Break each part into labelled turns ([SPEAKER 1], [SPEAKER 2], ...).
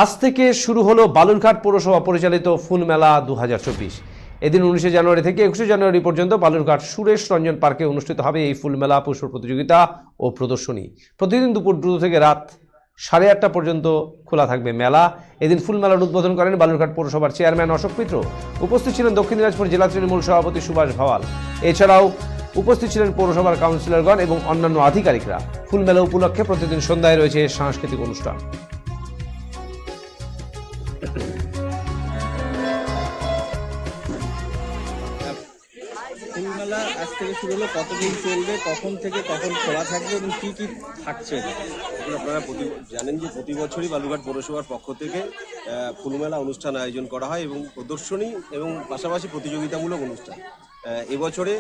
[SPEAKER 1] আজ থেকে শুরু হলো বালুরঘাট পৌরসভা পরিচালিত ফুল মেলা 2024। এদিন 19 জানুয়ারি থেকে 21 জানুয়ারি পর্যন্ত বালুরঘাট সুরেশ রঞ্জন পার্কে অনুষ্ঠিত হবে এই ফুল মেলা, পুষ্প প্রতিযোগিতা ও প্রদর্শনী। প্রতিদিন দুপুর 2 থেকে রাত 8:30 পর্যন্ত খোলা থাকবে মেলা। এদিন ফুল মেলার উদ্বোধন করেন বালুরঘাট পৌরসভার চেয়ারম্যান অশোক মিত্র। উপস্থিত ছিলেন দক্ষিণ দিনাজপুর জেলা তৃণমূল সভাপতি সুভাষ ভাওয়াল। এছাড়াও উপস্থিত ছিলেন পৌরসভার কাউন্সিলরগণ এবং অন্যান্য আধিকারিকরা। ফুল মেলা উপলক্ষে প্রতিদিন সন্ধ্যায় রয়েছে সাংস্কৃতিক অনুষ্ঠান।
[SPEAKER 2] ফুল মেলা আজ থেকে শুরু হলো, কতদিন চলবে, কখন থেকে কখন খোলা থাকবে এবং কি কি থাকছে?
[SPEAKER 3] আপনারা জানেন যে প্রতি বছরই বালুরঘাট পৌরসভার পক্ষ থেকে ফুলমেলা অনুষ্ঠান আয়োজন করা হয় এবং প্রদর্শনী এবং পাশাপাশি প্রতিযোগিতামূলক অনুষ্ঠান। এবছরে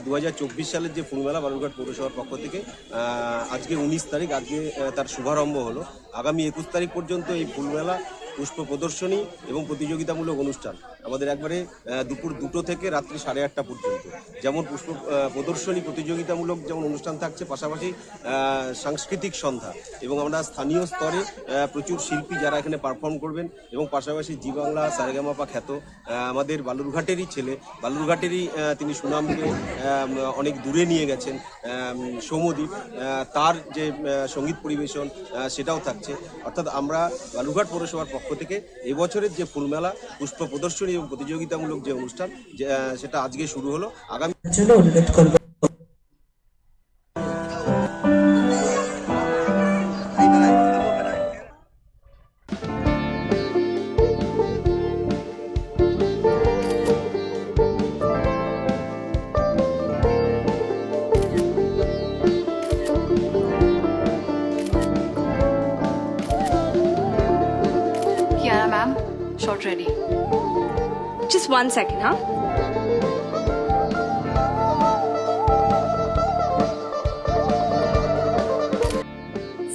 [SPEAKER 3] 2024 সালের যে ফুলমেলা বালুরঘাট পৌরসভার পক্ষ থেকে আজকে 19 তারিখ, আজকে তার শুভারম্ভ হলো। আগামী 21 তারিখ পর্যন্ত এই ফুলমেলা, পুষ্প প্রদর্শনী এবং প্রতিযোগিতামূলক অনুষ্ঠান আমাদের একবারে দুপুর 2টো থেকে রাত্রি 8:30 পর্যন্ত। যেমন পুষ্প প্রদর্শনী প্রতিযোগিতামূলক যেমন অনুষ্ঠান থাকছে, পাশাপাশি সাংস্কৃতিক সন্ধ্যা এবং আমরা স্থানীয় স্তরে প্রচুর শিল্পী যারা এখানে পারফর্ম করবেন এবং পাশাপাশি জি বাংলা সারেগামাপা খ্যাত আমাদের বালুরঘাটেরই ছেলে, বালুরঘাটেরই তিনি সুনামকে অনেক দূরে নিয়ে গেছেন, সৌম্যদীপ, তার যে সঙ্গীত পরিবেশন সেটাও থাকছে। অর্থাৎ আমরা বালুরঘাট পৌরসভার পক্ষ থেকে এবছরের যে ফুলমেলা, পুষ্প প্রদর্শনী এবং প্রতিযোগিতামূলক যে অনুষ্ঠান সেটা আজকে শুরু হলো। আগামী
[SPEAKER 4] অনুরোধ করব।
[SPEAKER 5] Kiara ma'am, shot ready.
[SPEAKER 6] Just 1 second, huh?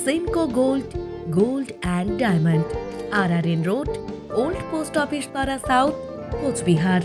[SPEAKER 7] Simco Gold and Diamond, RRN Road, Old Post Office Para South, Coach Bihar.